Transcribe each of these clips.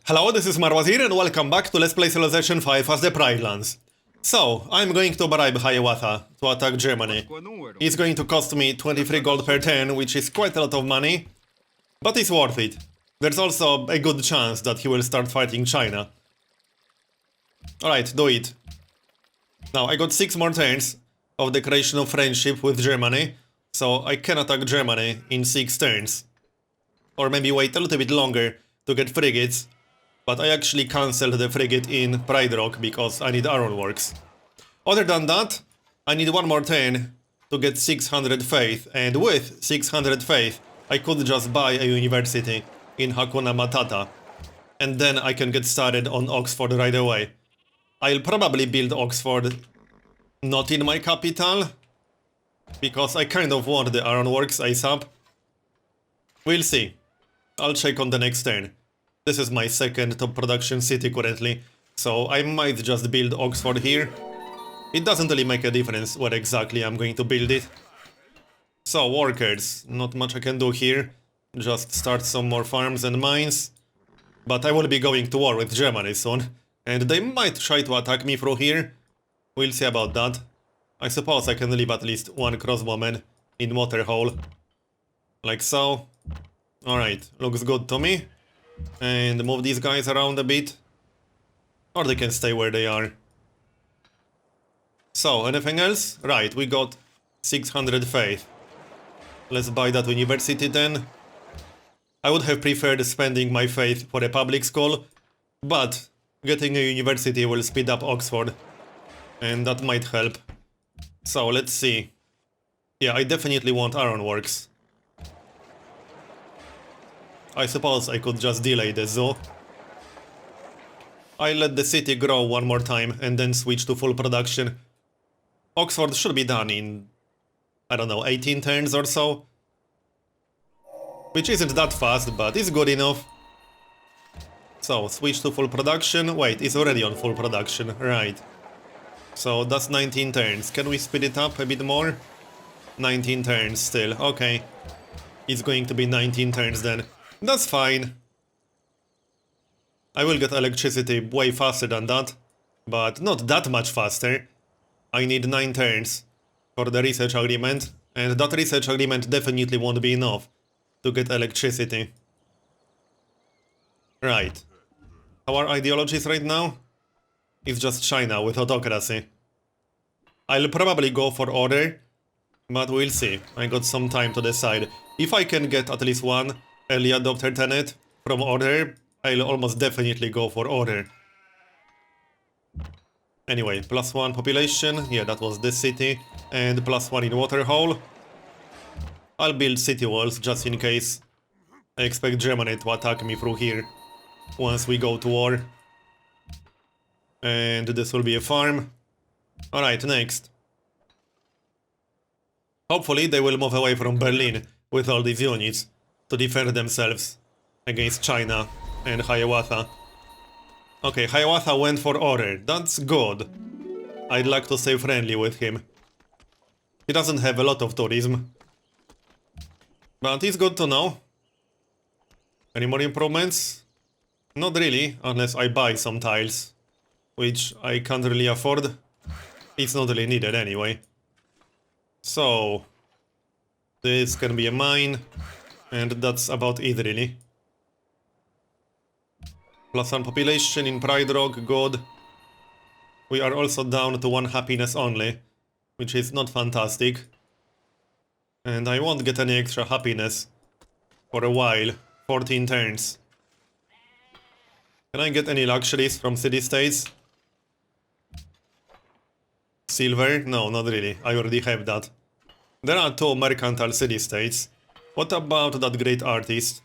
Hello, this is Marbozir and welcome back to Let's Play Civilization 5 as the Pridelands. So, I'm going to bribe Hiawatha to attack Germany. It's going to cost me 23 gold per turn, which is quite a lot of money, but it's worth it. There's also a good chance that he will start fighting China. Alright, do it. Now, I got 6 more turns of declaration of friendship with Germany, so I can attack Germany in 6 turns. Or maybe wait a little bit longer to get frigates. But I actually cancelled the frigate in Pride Rock because I need ironworks. Other than that, I need one more turn to get 600 faith, and with 600 faith, I could just buy a university in Hakuna Matata. And then I can get started on Oxford right away. I'll probably build Oxford not in my capital, because I kind of want the ironworks ASAP. We'll see. I'll check on the next turn. This is my second top production city currently, so I might just build Oxford here. It doesn't really make a difference where exactly I'm going to build it. So, workers, not much I can do here. Just start some more farms and mines. But I will be going to war with Germany soon, and they might try to attack me through here. We'll see about that. I suppose I can leave at least one crossbowman in Waterhole. Like so. Alright, looks good to me. And move these guys around a bit. Or they can stay where they are. So, anything else? Right, we got 600 faith. Let's buy that university then. I would have preferred spending my faith for a public school, but getting a university will speed up Oxford. And that might help. So, let's see. Yeah, I definitely want ironworks. I suppose I could just delay the zoo. I let the city grow one more time and then switch to full production. Oxford should be done in, I don't know, 18 turns or so. Which isn't that fast, but it's good enough. So, switch to full production. Wait, it's already on full production, right. So, that's 19 turns. Can we speed it up a bit more? 19 turns still, okay. It's going to be 19 turns then. That's fine. I will get electricity way faster than that, but not that much faster. I need 9 turns for the research agreement, and that research agreement definitely won't be enough to get electricity. Right. Our ideologies right now is just China with autocracy. I'll probably go for order, but we'll see. I got some time to decide. If I can get at least one early adopter tenet from order, I'll almost definitely go for order. Anyway, +1 population, yeah, that was this city, and +1 in Waterhole. I'll build city walls just in case. I expect Germany to attack me through here once we go to war. And this will be a farm. Alright, next. Hopefully they will move away from Berlin with all these units to defend themselves against China and Hiawatha. Okay, Hiawatha went for order. That's good. I'd like to stay friendly with him. He doesn't have a lot of tourism. But it's good to know. Any more improvements? Not really, unless I buy some tiles. Which I can't really afford. It's not really needed anyway. So, this can be a mine. And that's about it, really. +1 population in Pride Rock, good. We are also down to 1 happiness only, which is not fantastic. And I won't get any extra happiness for a while. 14 turns. Can I get any luxuries from city-states? Silver? No, not really. I already have that. There are 2 mercantile city-states. What about that great artist?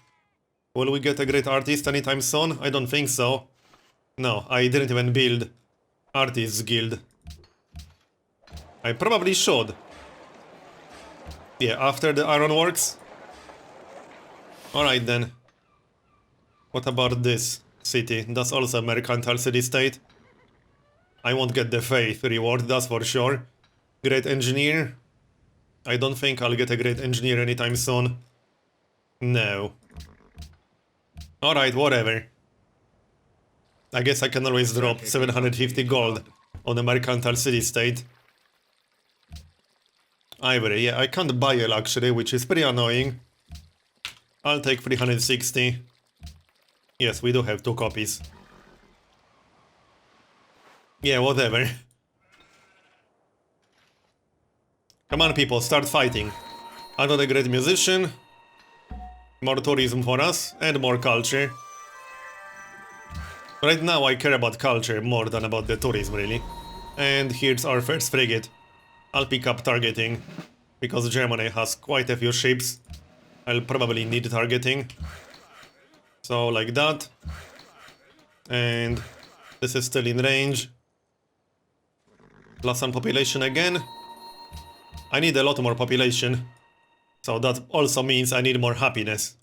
Will we get a great artist anytime soon? I don't think so. No, I didn't even build Artists Guild. I probably should. Yeah, after the ironworks. Alright then. What about this city? That's also a mercantile city-state. I won't get the faith reward, that's for sure. Great engineer. I don't think I'll get a great engineer anytime soon. No. Alright, whatever. I guess I can always drop 750 gold on a mercantile city-state. Ivory, yeah, I can't buy a luxury, which is pretty annoying. I'll take 360. Yes, we do have 2 copies. Yeah, whatever. Come on, people, start fighting. Another great musician. More tourism for us, and more culture. Right now I care about culture more than about the tourism, really. And here's our first frigate. I'll pick up targeting, because Germany has quite a few ships. I'll probably need targeting. So, like that. And this is still in range. Plus some population again. I need a lot more population. So that also means I need more happiness.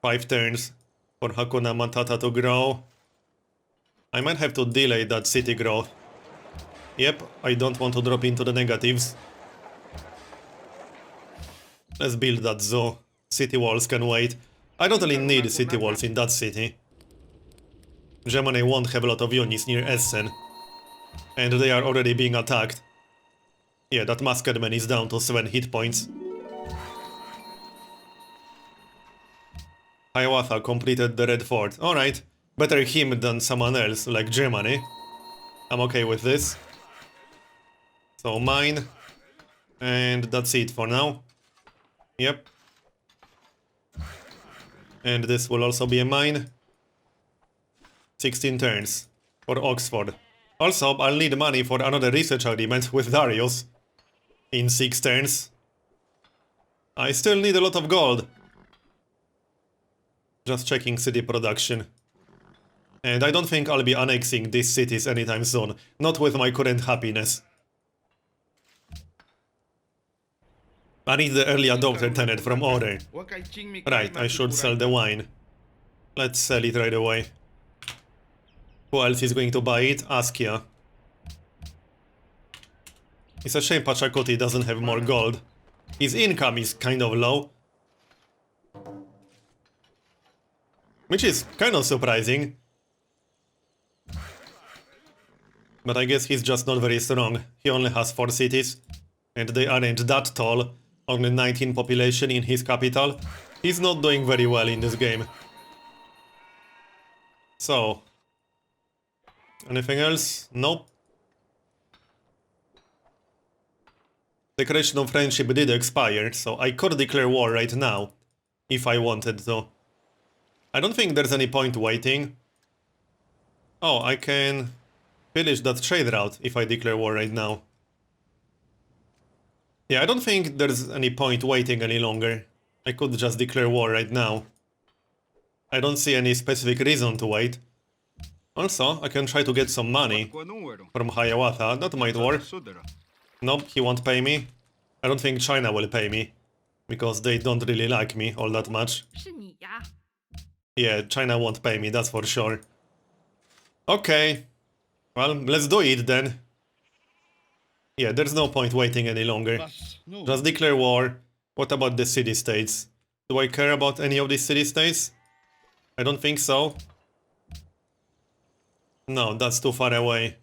5 turns for Hakuna Matata to grow. I might have to delay that city growth. Yep, I don't want to drop into the negatives. Let's build that zoo. City walls can wait. I don't really need city walls in that city. Germany won't have a lot of units near Essen. And they are already being attacked. Yeah, that Muscatman is down to 7 hit points. Hiawatha completed the Red Fort. Alright, better him than someone else, like Germany. I'm okay with this. So mine. And that's it for now. Yep. And this will also be a mine. 16 turns for Oxford. Also, I'll need money for another research agreement with Darius. In 6 turns. I still need a lot of gold. Just checking city production. And I don't think I'll be annexing these cities anytime soon. Not with my current happiness. I need the early adopter tenet from Order. Right, I should sell the wine. Let's sell it right away. Who else is going to buy it? Askia. It's a shame Pachacuti doesn't have more gold. His income is kind of low. Which is kind of surprising. But I guess he's just not very strong. He only has 4 cities. And they aren't that tall. Only 19 population in his capital. He's not doing very well in this game. So. Anything else? Nope. Declaration of Friendship did expire, so I could declare war right now. If I wanted to. I don't think there's any point waiting. Oh, I can finish that trade route if I declare war right now. Yeah, I don't think there's any point waiting any longer. I could just declare war right now. I don't see any specific reason to wait. Also, I can try to get some money from Hiawatha. That might work. Nope, he won't pay me. I don't think China will pay me. Because they don't really like me all that much. Yeah, China won't pay me, that's for sure. Okay. Well, let's do it then. Yeah, there's no point waiting any longer. Just declare war. What about the city-states? Do I care about any of these city-states? I don't think so. No, that's too far away.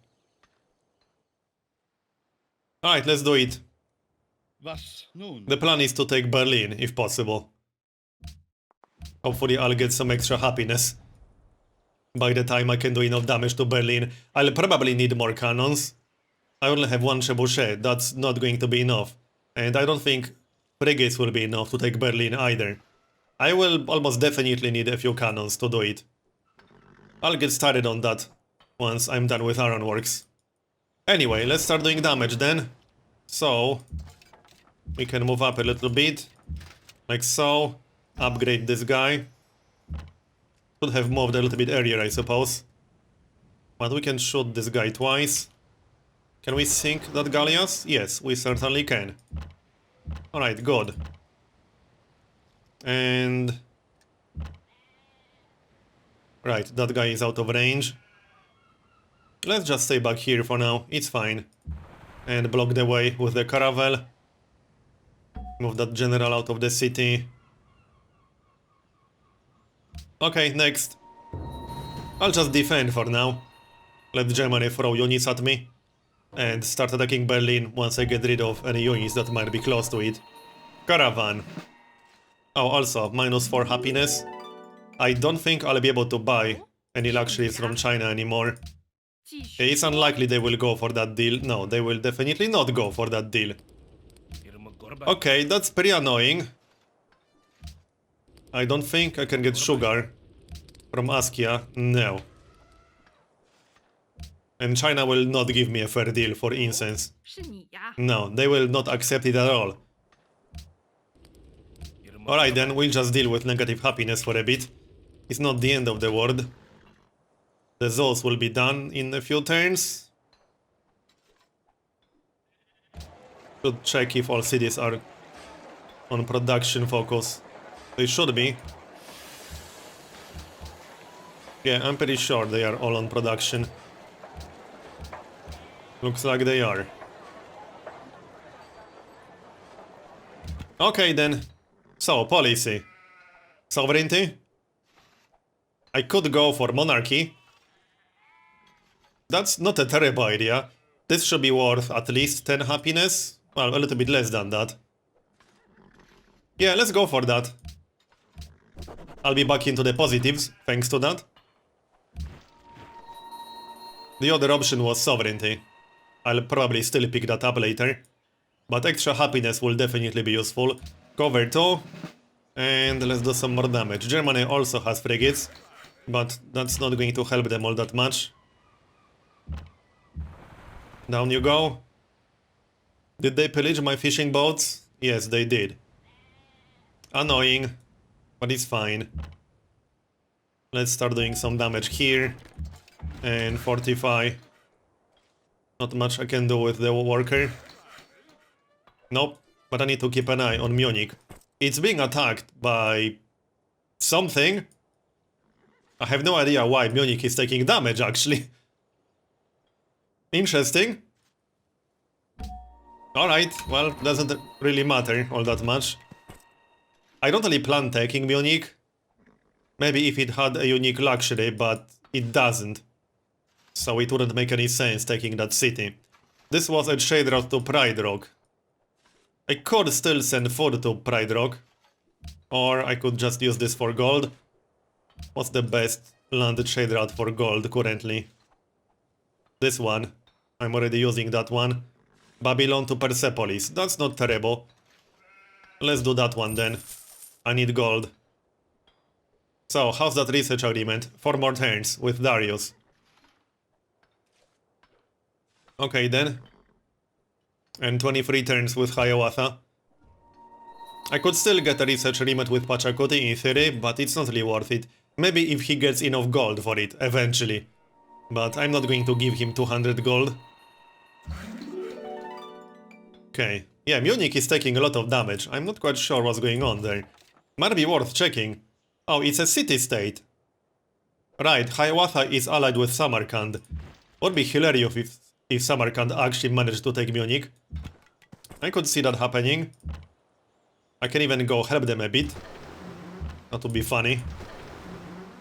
Alright, let's do it. The plan is to take Berlin, if possible. Hopefully I'll get some extra happiness. By the time I can do enough damage to Berlin. I'll probably need more cannons. I only have 1 trebuchet, that's not going to be enough. And I don't think frigates will be enough to take Berlin either. I will almost definitely need a few cannons to do it. I'll get started on that once I'm done with ironworks. Anyway, let's start doing damage then. So, we can move up a little bit. Like so. Upgrade this guy. Should have moved a little bit earlier, I suppose. But we can shoot this guy twice. Can we sink that galleass? Yes, we certainly can. Alright, good. And... right, that guy is out of range. Let's just stay back here for now, it's fine. And block the way with the caravel. Move that general out of the city. Okay, next. I'll just defend for now. Let Germany throw units at me. And start attacking Berlin once I get rid of any units that might be close to it. Caravan. Oh, also, -4 happiness. I don't think I'll be able to buy any luxuries from China anymore. It's unlikely they will go for that deal. No, they will definitely not go for that deal. Okay, that's pretty annoying. I don't think I can get sugar from Askia. No. And China will not give me a fair deal for incense. No, they will not accept it at all. Alright then, we'll just deal with negative happiness for a bit. It's not the end of the world. The zoos will be done in a few turns. Should check if all cities are on production focus. They should be. Yeah, I'm pretty sure they are all on production. Looks like they are. Okay then. So, policy. Sovereignty. I could go for monarchy. That's not a terrible idea. This should be worth at least 10 happiness. Well, a little bit less than that. Yeah, let's go for that. I'll be back into the positives, thanks to that. The other option was sovereignty. I'll probably still pick that up later. But extra happiness will definitely be useful. Cover 2. And let's do some more damage. Germany also has frigates. But that's not going to help them all that much. Down you go. Did they pillage my fishing boats? Yes, they did. Annoying. But it's fine. Let's start doing some damage here. And fortify. Not much I can do with the worker. Nope. But I need to keep an eye on Munich. It's being attacked by something. I have no idea why Munich is taking damage, actually. Interesting. Alright, well, doesn't really matter all that much. I don't really plan taking Munich. Maybe if it had a unique luxury, but it doesn't. So it wouldn't make any sense taking that city. This was a trade route to Pride Rock. I could still send food to Pride Rock. Or I could just use this for gold. What's the best land trade route for gold currently? This one. I'm already using that one. Babylon to Persepolis. That's not terrible. Let's do that one then. I need gold. So, how's that research agreement? 4 more turns with Darius. Okay then. And 23 turns with Hiawatha. I could still get a research agreement with Pachacuti in theory, but it's not really worth it. Maybe if he gets enough gold for it, eventually. But I'm not going to give him 200 gold. Okay. Yeah, Munich is taking a lot of damage. I'm not quite sure what's going on there. Might be worth checking. Oh, it's a city-state. Right, Hiawatha is allied with Samarkand. Would be hilarious if Samarkand actually managed to take Munich. I could see that happening. I can even go help them a bit. That would be funny.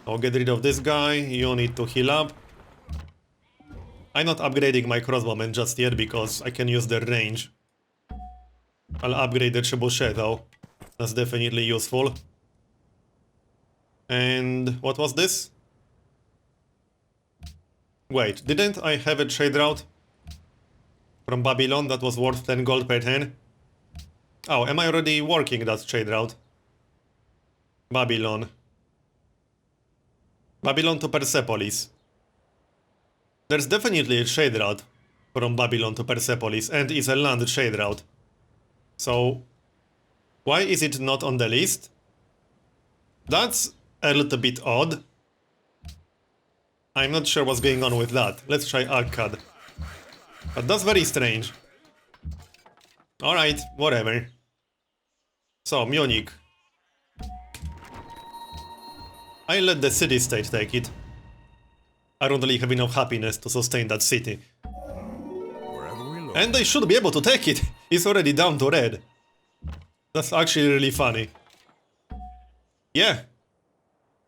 I'll get rid of this guy. You need to heal up. I'm not upgrading my crossbowmen just yet because I can use their range. I'll upgrade the trebuchet though. That's definitely useful. And what was this? Wait, didn't I have a trade route from Babylon that was worth 10 gold per turn? Oh, am I already working that trade route? Babylon. Babylon to Persepolis. There's definitely a trade route from Babylon to Persepolis, and it's a land trade route. So, why is it not on the list? That's a little bit odd. I'm not sure what's going on with that. Let's try Akkad. But that's very strange. Alright, whatever. So, Munich. I let the city-state take it. I don't really have enough happiness to sustain that city. And they should be able to take it. It's already down to red. That's actually really funny. Yeah.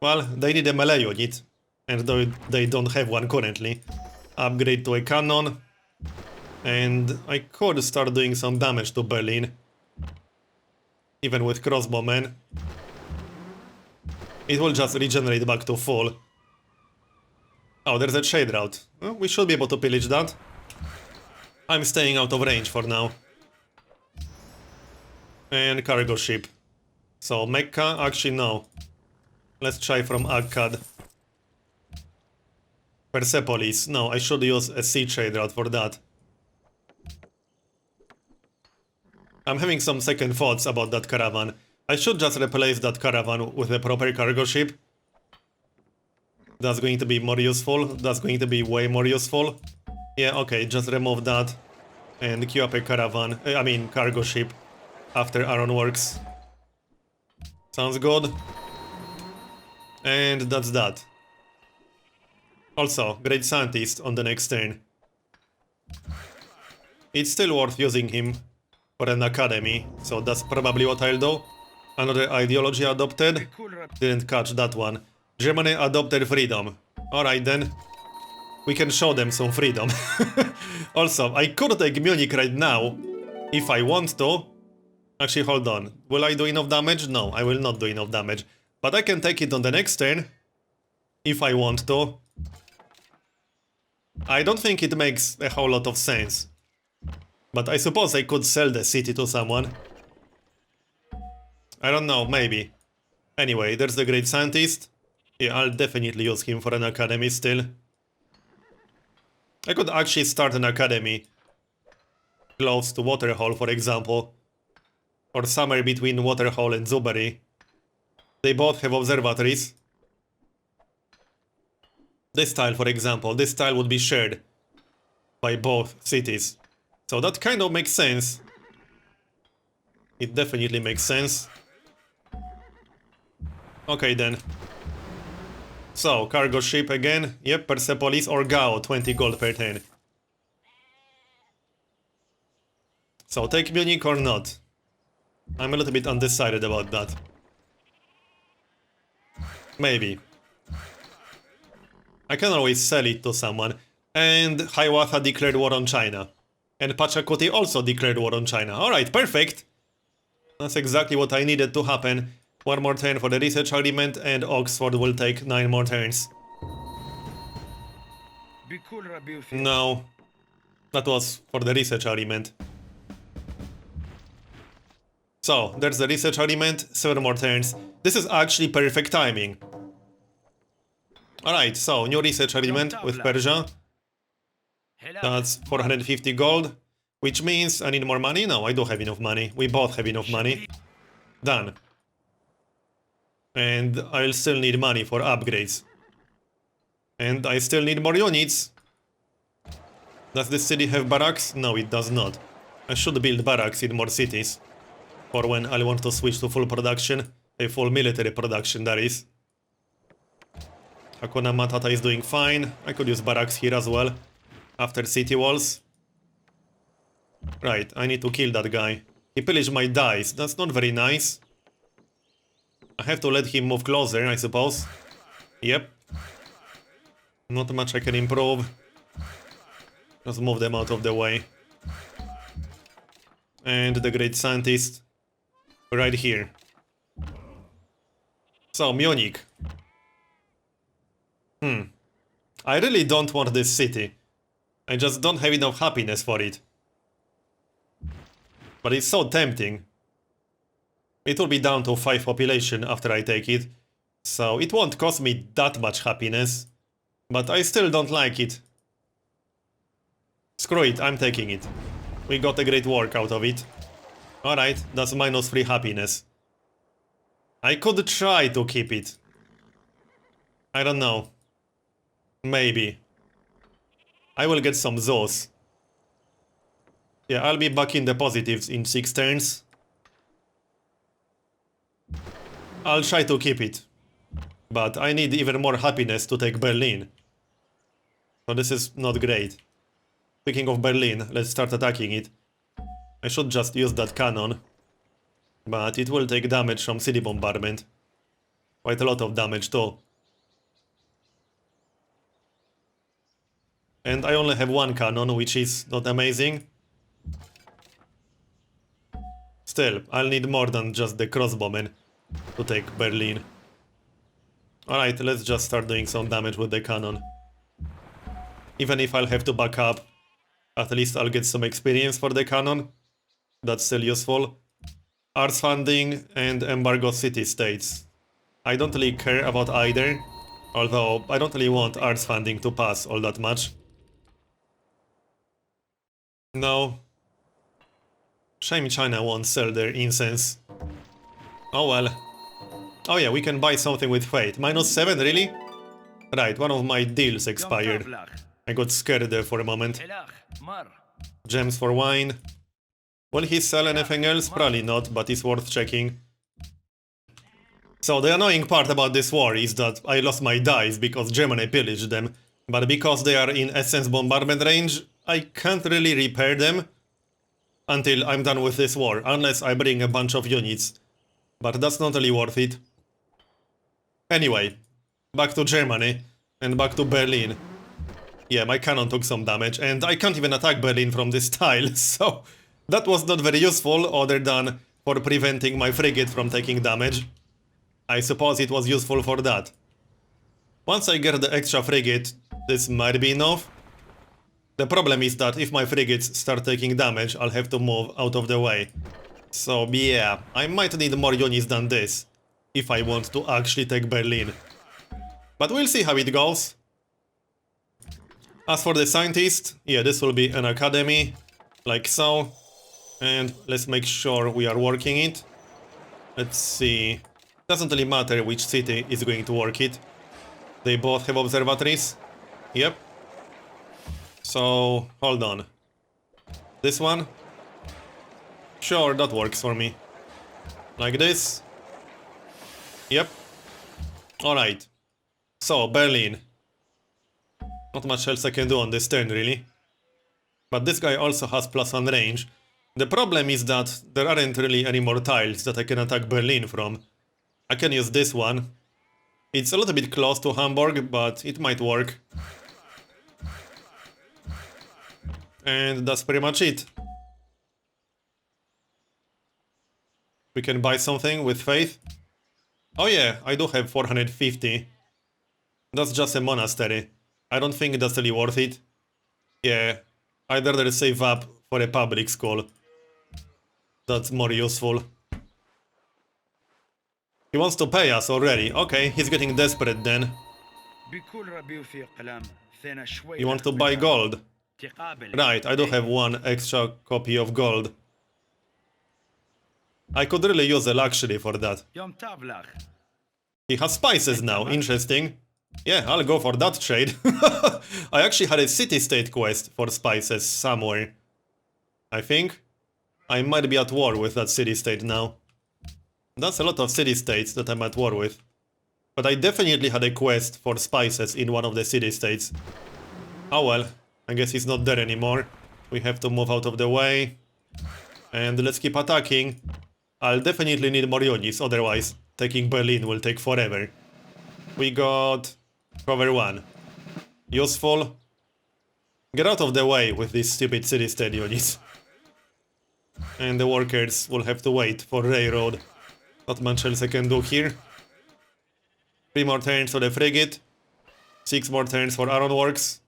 Well, they need a melee unit. and though they don't have one currently. Upgrade to a cannon, and I could start doing some damage to Berlin, even with crossbowmen. It will just regenerate back to full. Oh, there's a trade route. Well, we should be able to pillage that. I'm staying out of range for now. And cargo ship. So Mecca, actually no. Let's try from Akkad. Persepolis, no, I should use a sea trade route for that. I'm having some second thoughts about that caravan. I should just replace that caravan with a proper cargo ship. That's going to be more useful. That's going to be way more useful. Yeah, okay, just remove that. And queue up a caravan, cargo ship after Ironworks. Sounds good. And that's that. Also, Great Scientist on the next turn. It's still worth using him for an academy, so that's probably what I'll do. Another ideology adopted. Didn't catch that one. Germany adopted freedom. Alright then. We can show them some freedom. Also, I could take Munich right now, if I want to. Actually, hold on. Will I do enough damage? No, I will not do enough damage. But I can take it on the next turn, if I want to. I don't think it makes a whole lot of sense. But I suppose I could sell the city to someone. I don't know, maybe. Anyway, there's the Great Scientist. Yeah, I'll definitely use him for an academy still. I could actually start an academy close to Waterhall, for example. Or somewhere between Waterhall and Zubery. They both have observatories. This tile, for example, this tile would be shared by both cities. So that kind of makes sense. It definitely makes sense. Okay then. So, cargo ship again. Yep, Persepolis or Gao, 20 gold per turn. So, take Munich or not? I'm a little bit undecided about that. Maybe. I can always sell it to someone. And Hiawatha declared war on China. And Pachacuti also declared war on China. Alright, perfect! That's exactly what I needed to happen. One more turn for the research agreement, and Oxford will take 9 more turns. No. That was for the research agreement. So, there's the research agreement, 7 more turns. This is actually perfect timing. Alright, so, new research agreement with Persia. That's 450 gold. Which means I need more money? No, I do have enough money. We both have enough money. Done. And I'll still need money for upgrades. And I still need more units. Does this city have barracks? No, it does not. I should build barracks in more cities. For when I want to switch to full production. A full military production, that is. Hakuna Matata is doing fine. I could use barracks here as well. After city walls. Right, I need to kill that guy. He pillaged my dice. That's not very nice. I have to let him move closer, I suppose. Yep. Not much I can improve. Just move them out of the way. And the Great Scientist. Right here. So, Munich. I really don't want this city. I just don't have enough happiness for it. But it's so tempting. It will be down to 5 population after I take it. So it won't cost me that much happiness. But I still don't like it. Screw it, I'm taking it. We got a great work out of it. Alright, that's -3 happiness. I could try to keep it. I don't know. Maybe. I will get some zoos. Yeah, I'll be back in the positives in 6 turns. I'll try to keep it. But I need even more happiness to take Berlin. So this is not great. Speaking of Berlin, let's start attacking it. I should just use that cannon. But it will take damage from city bombardment. Quite a lot of damage too. And I only have one cannon, which is not amazing. Still, I'll need more than just the crossbowmen to take Berlin. Alright, let's just start doing some damage with the cannon. Even if I'll have to back up, at least I'll get some experience for the cannon. That's still useful. Arts funding and embargo city-states. I don't really care about either, although I don't really want arts funding to pass all that much. No. Shame China won't sell their incense. Oh well. Oh yeah, we can buy something with fate. -7, really? Right, one of my deals expired. I got scared there for a moment. Gems for wine. Will he sell anything else? Probably not, but it's worth checking. So the annoying part about this war is that I lost my dice because Germany pillaged them, but because they are in essence bombardment range, I can't really repair them until I'm done with this war, unless I bring a bunch of units. But that's not really worth it. Anyway, back to Germany, and back to Berlin. Yeah, my cannon took some damage, and I can't even attack Berlin from this tile, so that was not very useful, other than for preventing my frigate from taking damage. I suppose it was useful for that. Once I get the extra frigate, this might be enough. The problem is that if my frigates start taking damage, I'll have to move out of the way. So yeah, I might need more units than this, if I want to actually take Berlin. But we'll see how it goes. As for the scientist, yeah, this will be an academy, like so. And let's make sure we are working it. Let's see. Doesn't really matter which city is going to work it. They both have observatories. Yep. So, hold on. This one? Sure, that works for me. Like this. Yep. Alright. So, Berlin. Not much else I can do on this turn, really. But this guy also has +1 range. The problem is that there aren't really any more tiles that I can attack Berlin from. I can use this one. It's a little bit close to Hamburg, but it might work. And that's pretty much it. We can buy something with faith. Oh yeah, I do have 450. That's just a monastery. I don't think that's really worth it. Yeah, I'd rather save up for a public school. That's more useful. He wants to pay us already. Okay, he's getting desperate then. You want to buy gold? Right, I do have one extra copy of gold. I could really use a luxury for that. He has spices now, interesting. Yeah, I'll go for that trade. I actually had a city-state quest for spices somewhere. I think. I might be at war with that city-state now. That's a lot of city-states that I'm at war with. But I definitely had a quest for spices in one of the city-states. Oh well, I guess he's not there anymore. We have to move out of the way. And let's keep attacking. I'll definitely need more units, otherwise taking Berlin will take forever. We got cover 1. Useful. Get out of the way with these stupid city-state units. And the workers will have to wait for railroad. Not much else I can do here. 3 more turns for the frigate. 6 more turns for ironworks.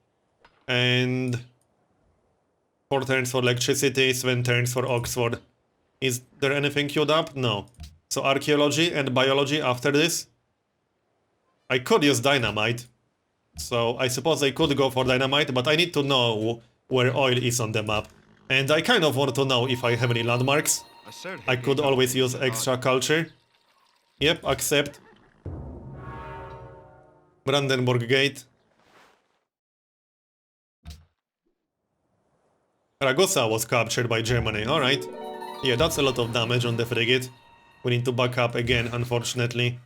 And 4 turns for electricity, 7 turns for Oxford. Is there anything queued up? No. So archaeology and biology after this. I could use dynamite. So I suppose I could go for dynamite, but I need to know where oil is on the map. And I kind of want to know if I have any landmarks. I could always use extra culture. Yep, accept. Brandenburg Gate. Ragusa was captured by Germany, alright. Yeah, that's a lot of damage on the frigate. We need to back up again, unfortunately.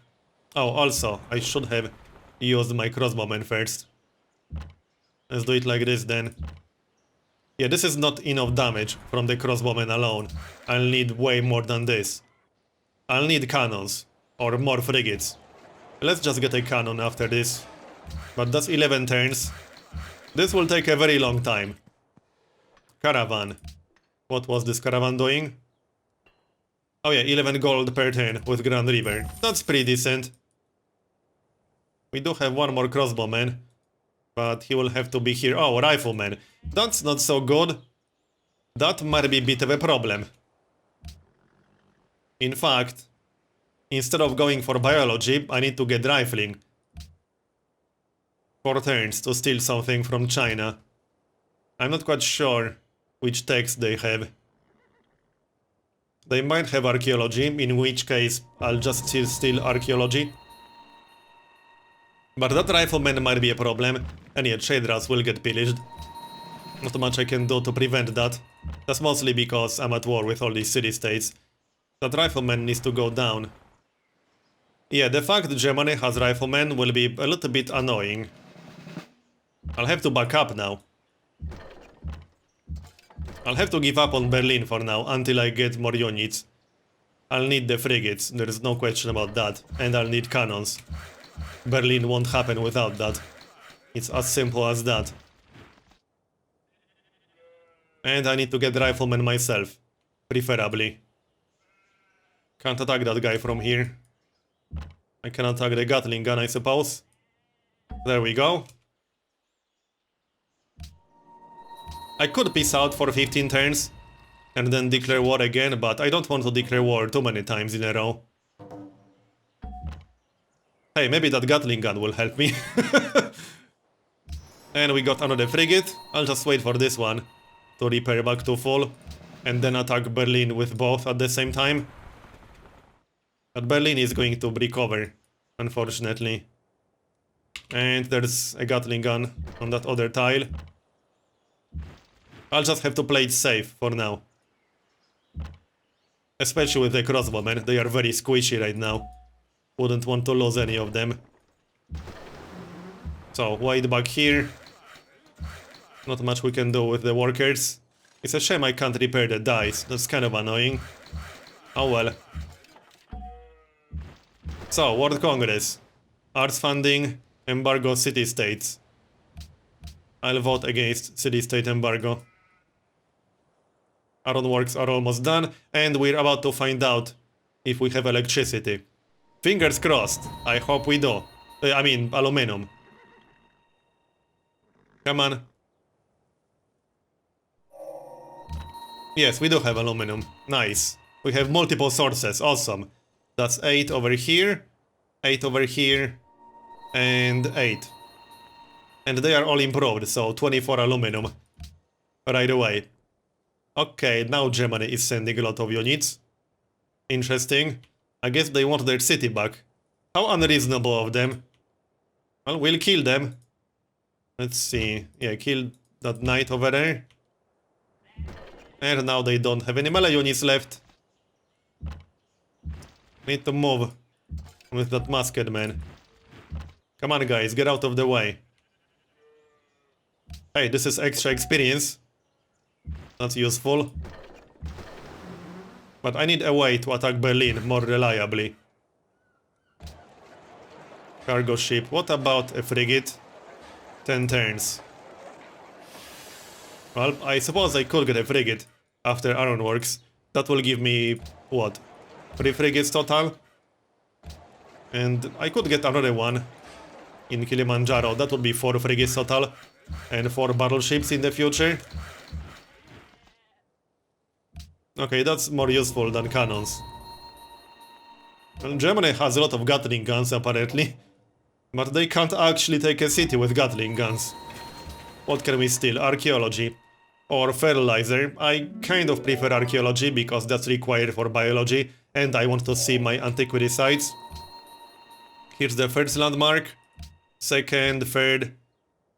Oh, also, I should have used my crossbowmen first. Let's do it like this then. Yeah, this is not enough damage from the crossbowmen alone. I'll need way more than this. I'll need cannons. Or more frigates. Let's just get a cannon after this. But that's 11 turns. This will take a very long time. Caravan. What was this caravan doing? Oh yeah, 11 gold per turn with Grand River. That's pretty decent. We do have one more crossbowman, but he will have to be here. Oh, rifleman. That's not so good. That might be a bit of a problem. In fact, instead of going for biology, I need to get rifling. 4 turns to steal something from China. I'm not quite sure which text they have. They might have archaeology, in which case I'll just steal archaeology. But that rifleman might be a problem, and yeah, trade routes will get pillaged. Not much I can do to prevent that. That's mostly because I'm at war with all these city-states. That rifleman needs to go down. Yeah, the fact that Germany has riflemen will be a little bit annoying. I'll have to back up now. I'll have to give up on Berlin for now, until I get more units. I'll need the frigates, there's no question about that. And I'll need cannons. Berlin won't happen without that. It's as simple as that. And I need to get riflemen myself. Preferably. Can't attack that guy from here. I can attack the Gatling gun, I suppose. There we go. I could peace out for 15 turns and then declare war again, but I don't want to declare war too many times in a row. Hey, maybe that Gatling gun will help me. And we got another frigate. I'll just wait for this one to repair back to full and then attack Berlin with both at the same time. But Berlin is going to recover, unfortunately. And there's a Gatling gun on that other tile. I'll just have to play it safe for now. Especially with the crossbowmen, they are very squishy right now. Wouldn't want to lose any of them. So, wait back here. Not much we can do with the workers. It's a shame I can't repair the dice, that's kind of annoying. Oh well. So, World Congress. Arts funding, embargo city-states. I'll vote against city-state embargo. Ironworks are almost done, and we're about to find out if we have electricity. Fingers crossed, I hope we do. I mean, aluminum. Come on. Yes, we do have aluminum. Nice. We have multiple sources, awesome. That's 8 over here, 8 over here, and 8. And they are all improved, so 24 aluminum. Right away. Okay, now Germany is sending a lot of units. Interesting. I guess they want their city back. How unreasonable of them. Well, we'll kill them. Let's see. Yeah, kill that knight over there. And now they don't have any melee units left. Need to move with that masked man. Come on, guys, get out of the way. Hey, this is extra experience. That's useful. But I need a way to attack Berlin more reliably. Cargo ship. What about a frigate? 10 turns. Well, I suppose I could get a frigate after Ironworks. That will give me, what, 3 frigates total? And I could get another one in Kilimanjaro. That would be 4 frigates total. And 4 battleships in the future. Okay, that's more useful than cannons. Well, Germany has a lot of Gatling guns, apparently. But they can't actually take a city with Gatling guns. What can we steal? Archaeology. Or fertilizer. I kind of prefer archaeology because that's required for biology. And I want to see my antiquity sites. Here's the first landmark. Second, third,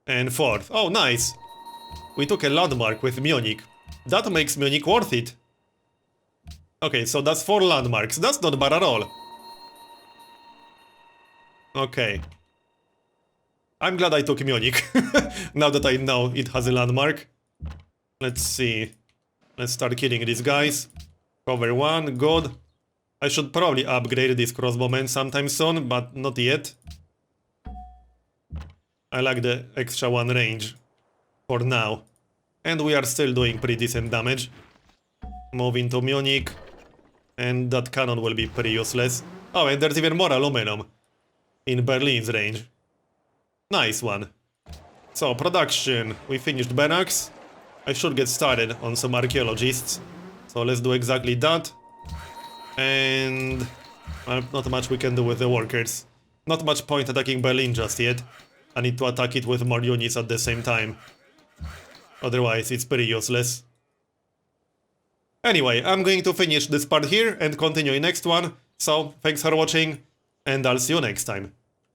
and fourth. Oh, nice! We took a landmark with Munich. That makes Munich worth it. Okay, so that's 4 landmarks. That's not bad at all. Okay. I'm glad I took Munich. Now that I know it has a landmark. Let's see. Let's start killing these guys. Cover 1, good. I should probably upgrade this crossbowman sometime soon, but not yet. I like the extra 1 range. for now. And we are still doing pretty decent damage. Moving to Munich. And that cannon will be pretty useless. Oh, and there's even more aluminum in Berlin's range. Nice one. So, production. We finished barracks. I should get started on some archaeologists. So let's do exactly that. And not much we can do with the workers. Not much point attacking Berlin just yet. I need to attack it with more units at the same time. Otherwise, it's pretty useless. Anyway, I'm going to finish this part here and continue in next one. So, thanks for watching, and I'll see you next time.